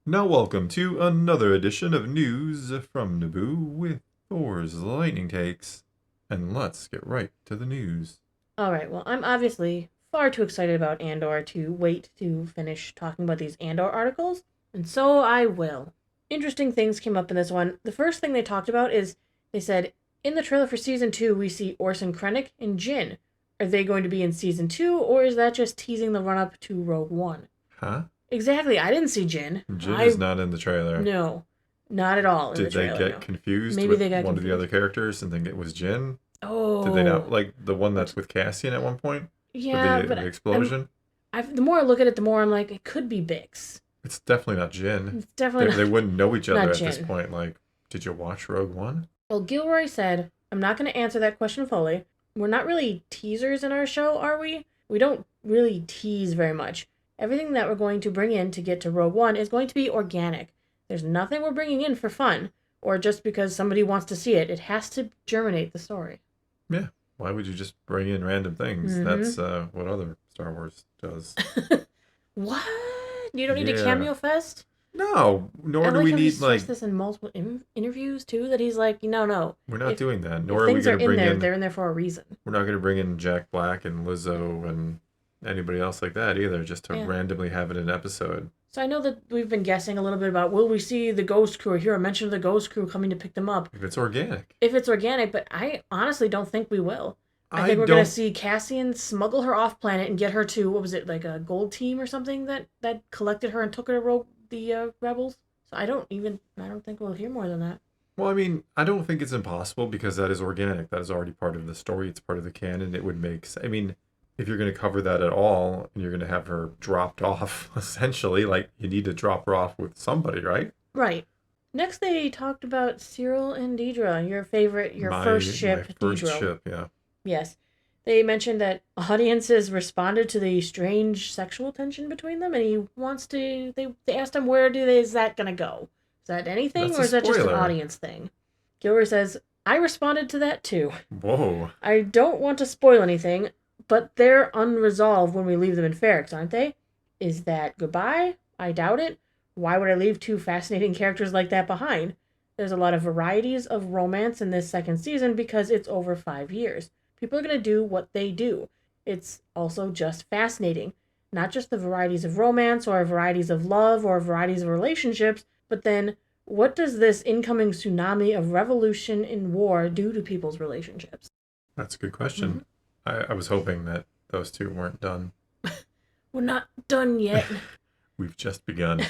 Now, welcome to another edition of News from Naboo with Thor's Lightning Takes. And let's get right to the news. All right, well, I'm obviously far too excited about Andor to wait to finish talking about these Andor articles, and so I will. Interesting things came up in this one. The first thing they talked about is they said, in the trailer for Season 2, we see Orson Krennic and Jyn. Are they going to be in Season 2, or is that just teasing the run up to Rogue One? Huh? Exactly, I didn't see Jyn. Jin is not in the trailer. No, not at all in the Did they trailer, get no. confused Maybe with they got one of the confused. other characters and think it was Jin? Oh. Did they not? Like the one that's with Cassian at one point? Yeah, With but the explosion? the more I look at it, the more I'm like, it could be Bix. It's definitely not Jin. It's definitely They wouldn't know each other not at this Jin. point. Like, did you watch Rogue One? Well, Gilroy said, I'm not going to answer that question fully. We're not really teasers in our show, are we? We don't really tease very much. Everything that we're going to bring in to get to Rogue One is going to be organic. There's nothing we're bringing in for fun, or just because somebody wants to see it. It has to germinate the story. Yeah. Why would you just bring in random things? Mhm. That's what other Star Wars does. What? You don't need a Yeah. cameo fest? No, nor I do like we how he need stressed this in multiple interviews too. That he's like, no. we're not If, doing that. if Nor are we things are going to in bring there, in. they're in there for a reason. We're not going to bring in Jack Black and Lizzo and anybody else like that either, just to Yeah. randomly have it in an episode. So I know that we've been guessing a little bit about will we see the Ghost Crew or hear a mention of the Ghost Crew coming to pick them up If it's organic, if it's organic, but I honestly don't think we will. I I think we're gonna don't. see Cassian smuggle her off planet and get her to what was it, like a gold team or something that collected her and took her to the rebels. So I don't think we'll hear more than that. Well, I mean, I don't think it's impossible because that is organic. That is already part of the story. It's part of the canon. It would make. I mean, if you're going to cover that at all, and you're going to have her dropped off, essentially, like you need to drop her off with somebody, right? Right. Next, they talked about Cyril and Deidre, your favorite, your first ship, my first Deidre. ship, yeah. Yes. They mentioned that audiences responded to the strange sexual tension between them, and he wants to. They asked him is that gonna go? Is that anything, That's or a is that just an spoiler. audience thing? Gilroy says, I responded to that too. Whoa. I don't want to spoil anything, but they're unresolved when we leave them in Ferrix, aren't they? Is that goodbye? I doubt it. Why would I leave two fascinating characters like that behind? There's a lot of varieties of romance in this second season because it's over 5 years. People are going to do what they do. It's also just fascinating. Not just the varieties of romance or varieties of love or varieties of relationships, but then what does this incoming tsunami of revolution and war do to people's relationships? That's a good question. I was hoping that those two weren't done. We're not done yet. We've just begun.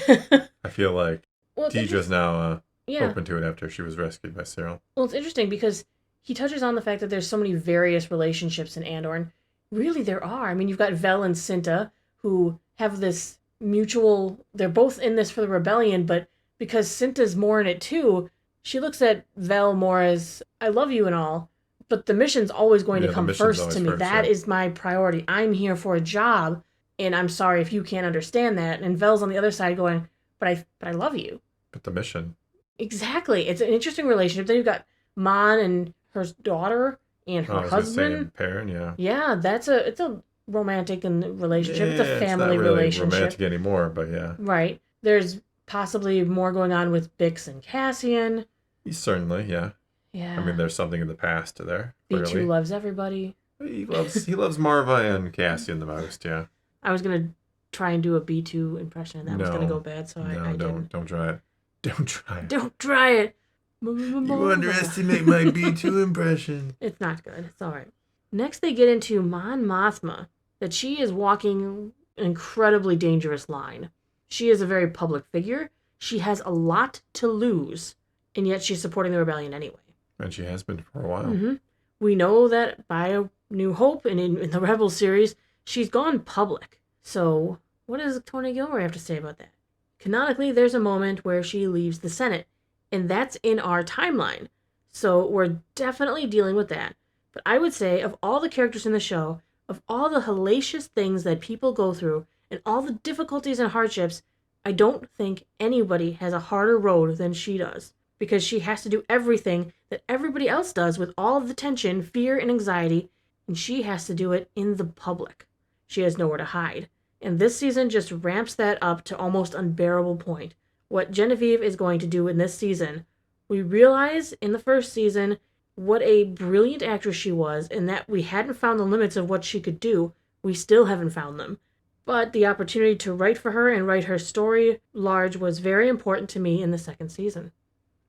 I feel like Well, it's Deidre's now yeah. open to it after she was rescued by Cyril. Well, it's interesting because he touches on the fact that there's so many various relationships in Andor, and really there are. I mean, you've got Vel and Cinta, who have this mutual. They're both in this for the rebellion, but because Cinta's more in it too, she looks at Vel more as I love you and all, but the mission's always going Yeah, to the come mission's first always to me. first, That yeah. is my priority. I'm here for a job, and I'm sorry if you can't understand that. And Vel's on the other side going, but I love you. But the mission. Exactly. It's an interesting relationship. Then you've got Mon and her daughter and her I was gonna say husband. Perrin, yeah. Yeah, it's a romantic and relationship. It's a family it's not really relationship. romantic anymore, but yeah. Right. There's possibly more going on with Bix and Cassian. Certainly, yeah. Yeah. I mean, there's something in the past there. B2 Clearly. loves everybody. He loves Marva and Cassian the most, yeah. I was gonna try and do a B2 impression, and that was gonna go bad, so I didn't. Don't try it. Don't try it. Don't try it. You underestimate my B2 impression. It's not good. It's all right. Next, they get into Mon Mothma, that she is walking an incredibly dangerous line. She is a very public figure. She has a lot to lose, and yet she's supporting the rebellion anyway. And she has been for a while. Mm-hmm. We know that by A New Hope and in the Rebel series, she's gone public. So, what does Tony Gilroy have to say about that? Canonically, there's a moment where she leaves the Senate, and that's in our timeline. So we're definitely dealing with that. But I would say, of all the characters in the show, of all the hellacious things that people go through, and all the difficulties and hardships, I don't think anybody has a harder road than she does. Because she has to do everything that everybody else does with all of the tension, fear, and anxiety, and she has to do it in the public. She has nowhere to hide. And this season just ramps that up to almost unbearable point. what Genevieve is going to do in this season. We realize in the first season what a brilliant actress she was, and that we hadn't found the limits of what she could do. We still haven't found them. But the opportunity to write for her and write her story large was very important to me in the second season.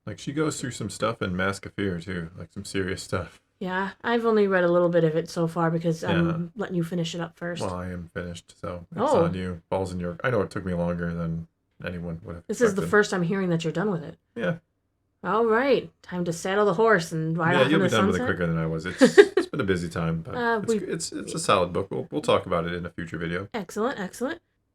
Like, she goes through some stuff in Mask of Fear, too. Like, some serious stuff. Yeah, I've only read a little bit of it so far because I'm letting you finish it up first. Well, I am finished, so it's on you. Ball's in your... I know it took me longer than anyone would have This is the first I'm hearing that you're done with it. Yeah. All right. Time to saddle the horse and ride off in the sunset. Yeah, you'll be done with it quicker than I was. It's been a busy time, but it's a solid book. We'll talk about it in a future video. Excellent.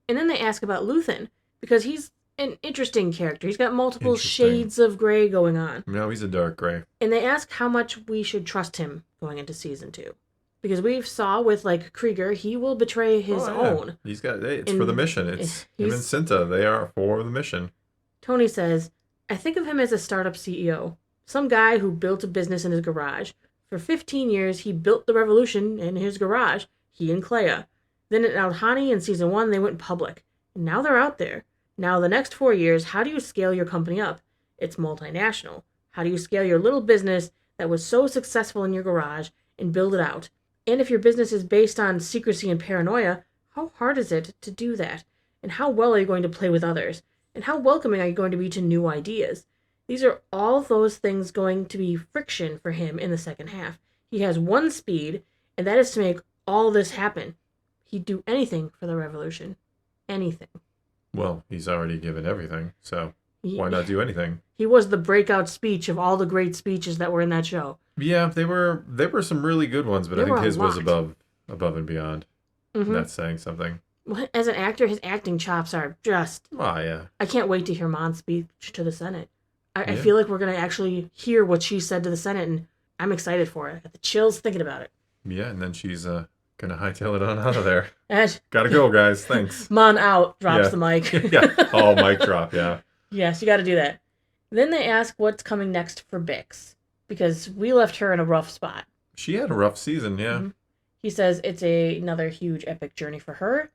And then they ask about Luthen, because he's an interesting character. He's got multiple shades of gray going on. No, he's a dark gray. And they ask how much we should trust him going into season 2. Because we saw with, like, Krieger, he will betray his own. He's got... It's for the mission. It's him and Cinta. They are for the mission. Tony says, I think of him as a startup CEO. Some guy who built a business in his garage. For 15 years, he built the revolution in his garage. He and Clea. Then at Alhani in season 1, they went public. And now they're out there. Now, the next 4 years, how do you scale your company up? It's multinational. How do you scale your little business that was so successful in your garage and build it out? And if your business is based on secrecy and paranoia, how hard is it to do that? And how well are you going to play with others? And how welcoming are you going to be to new ideas? These are all those things going to be friction for him in the second half. He has one speed, and that is to make all this happen. He'd do anything for the revolution. Anything. Well, he's already given everything, so why not do anything? He was the breakout speech of all the great speeches that were in that show. Yeah, they were some really good ones, but I think his was above and beyond. Mm-hmm. That's saying something. As an actor, his acting chops are just... Oh, yeah. I can't wait to hear Mon's speech to the Senate. I feel like we're going to actually hear what she said to the Senate, and I'm excited for it. I got the chills thinking about it. Yeah, and then she's going to hightail it on out of there. And gotta go, guys. Thanks. Mon out, drops the mic. Yeah. Oh, mic drop, yeah. Yes, you got to do that. Then they ask what's coming next for Bix, because we left her in a rough spot. She had a rough season, yeah. Mm-hmm. He says it's another huge epic journey for her.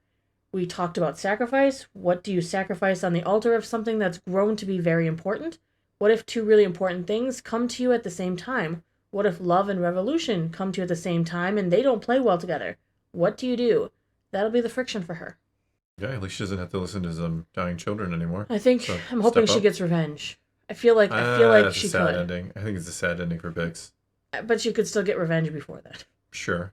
We talked about sacrifice. What do you sacrifice on the altar of something that's grown to be very important? What if two really important things come to you at the same time? What if love and revolution come to you at the same time and they don't play well together? What do you do? That'll be the friction for her. Yeah, at least she doesn't have to listen to some dying children anymore. I'm hoping she gets revenge. I feel like she could. Ending. I think it's a sad ending for Bix. But she could still get revenge before that. Sure.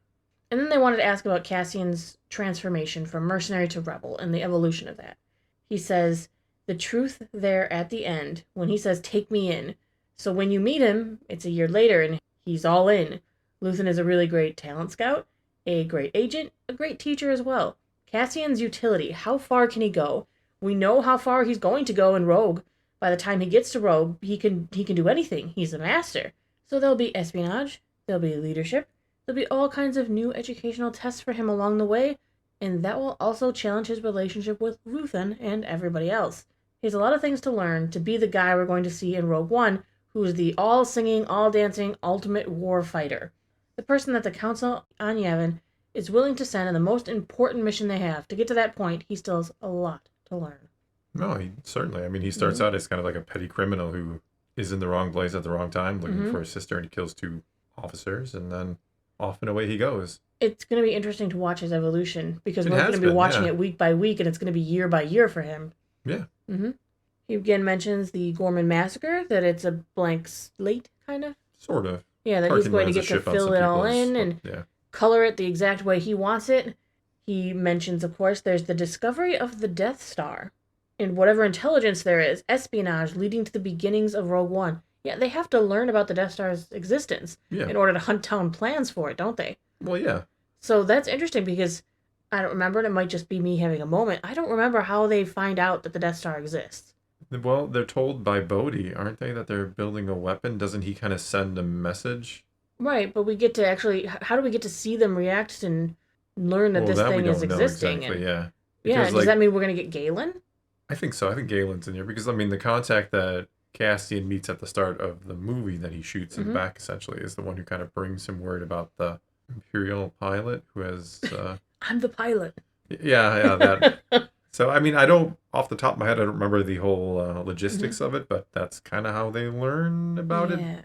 And then they wanted to ask about Cassian's transformation from mercenary to rebel and the evolution of that. He says, the truth there at the end, when he says, take me in. So when you meet him, it's a year later and he's all in. Luthen is a really great talent scout, a great agent, a great teacher as well. Cassian's utility, how far can he go? We know how far he's going to go in Rogue. By the time he gets to Rogue, he can do anything. He's a master. So there'll be espionage, there'll be leadership, there'll be all kinds of new educational tests for him along the way, and that will also challenge his relationship with Luthen and everybody else. He has a lot of things to learn to be the guy we're going to see in Rogue One, who's the all-singing, all-dancing, ultimate war fighter. The person that the Council on Yavin is willing to send on the most important mission they have. To get to that point, he still has a lot to learn. No, certainly. I mean, he starts out as kind of like a petty criminal who is in the wrong place at the wrong time, looking for his sister, and he kills 2 officers, and then off and away he goes. It's going to be interesting to watch his evolution, because we're going to be watching it week by week, and it's going to be year by year for him. Yeah. Mm-hmm. He again mentions the Gorman massacre, that it's a blank slate, kind of. Sort of. Yeah, that he's going to get to fill it all in and color it the exact way he wants it. He mentions, of course, there's the discovery of the Death Star. And whatever intelligence there is, espionage leading to the beginnings of Rogue One. Yeah, they have to learn about the Death Star's existence in order to hunt down plans for it, don't they? Well, yeah. So that's interesting, because I don't remember, and it might just be me having a moment. I don't remember how they find out that the Death Star exists. Well, they're told by Bodhi, aren't they, that they're building a weapon? Doesn't he kind of send a message? Right, but we get to actually... How do we get to see them react and learn that this thing is existing? Exactly, yeah. Because, does that mean we're going to get Galen? I think so. I think Galen's in here because, I mean, the contact that Cassian meets at the start of the movie that he shoots him back, essentially, is the one who kind of brings him word about the Imperial pilot who has... I'm the pilot. Yeah, that. So, I mean, I don't, off the top of my head, I don't remember the whole logistics of it, but that's kind of how they learn about it. Yeah.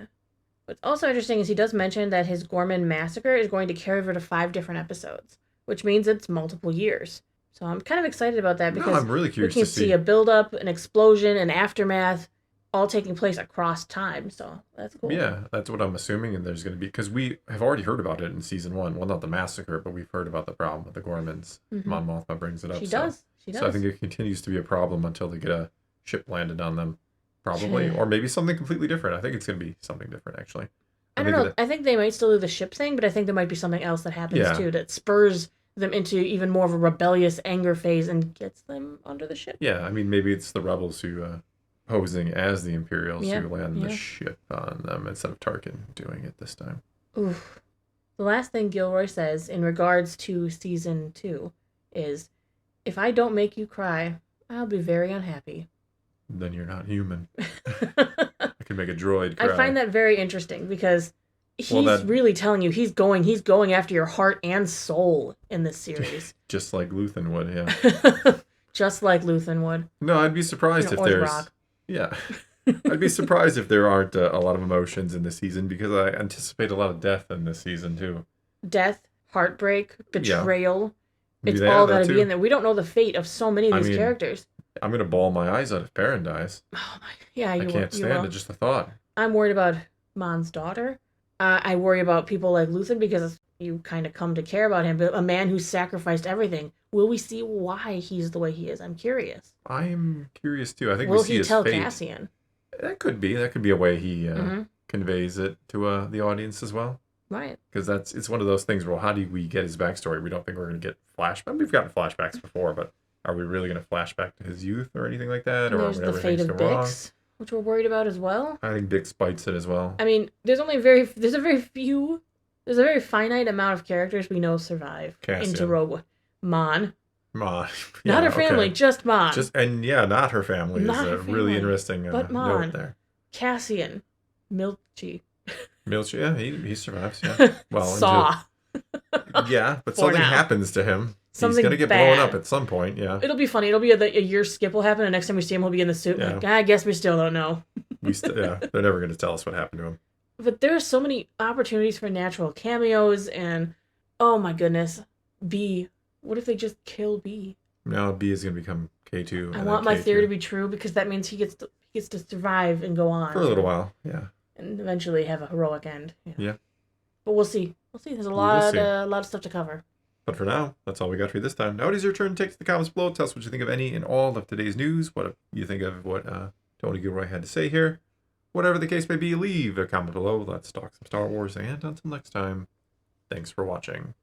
What's also interesting is he does mention that his Gorman massacre is going to carry over to 5 different episodes, which means it's multiple years. So I'm kind of excited about that No, because I'm really we curious can to see see. a build-up, an explosion, an aftermath, all taking place across time. So that's cool. Yeah, that's what I'm assuming, and there's going to be, because we have already heard about it in season 1. Well, not the massacre, but we've heard about the problem with the Gormans. Mon Mothma brings it up. She so. does. She does. So I think it continues to be a problem until they get a ship landed on them, probably, or maybe something completely different. I think it's going to be something different, actually. I don't know. I think they might still do the ship thing, but I think there might be something else that happens too that spurs them into even more of a rebellious anger phase and gets them onto the ship. Yeah, I mean, maybe it's the rebels who posing as the Imperials who land the ship on them instead of Tarkin doing it this time. Oof. The last thing Gilroy says in regards to season 2 is, "If I don't make you cry, I'll be very unhappy." Then you're not human. I can make a droid cry. I find that very interesting because he's really telling you he's going after your heart and soul in this series. Just like Luthen would, yeah. Just like Luthen would. No, I'd be surprised if there's... Yeah. I'd be surprised if there aren't a lot of emotions in this season because I anticipate a lot of death in this season too. Death, heartbreak, betrayal. Yeah. It's all got to be in there. We don't know the fate of so many of these characters. I'm going to bawl my eyes out if Perrin dies. Oh my, yeah, I can't stand it, just the thought. I'm worried about Mon's daughter. I worry about people like Luthen because you kind of come to care about him, but a man who sacrificed everything. Will we see why he's the way he is? I'm curious. I'm curious too. I think Will we see his fate. Will he tell Cassian? That could be. That could be a way he conveys it to the audience as well. Right. Because it's one of those things. Well, how do we get his backstory? We don't think we're going to get flashbacks. We've gotten flashbacks before, but are we really going to flash back to his youth or anything like that? And there's the fate of Bix, which we're worried about as well. I think Bix bites it as well. I mean, there's a very finite amount of characters we know survive into Rogue One. Mon. Yeah, not her family, just Mon. Not her family is a really interesting note there. Cassian. Milchi, yeah, he survives, yeah. Well, Saw. Yeah, but something happens to him. He's going to get blown up at some point, yeah. It'll be funny. It'll be a year skip will happen, and next time we see him, he'll be in the suit. Yeah. Like, I guess we still don't know. They're never going to tell us what happened to him. But there are so many opportunities for natural cameos, and oh my goodness, B. What if they just kill B? No, B is going to become K2. I want my theory to be true because that means he gets to survive and go on for a little while, yeah, and eventually have a heroic end. Yeah. But we'll see. There's a lot of stuff to cover. But for now, that's all we got for you this time. Now it is your turn to take to the comments below. Tell us what you think of any and all of today's news. What you think of what Tony Gilroy had to say here. Whatever the case may be, leave a comment below. Let's talk some Star Wars. And until next time, thanks for watching.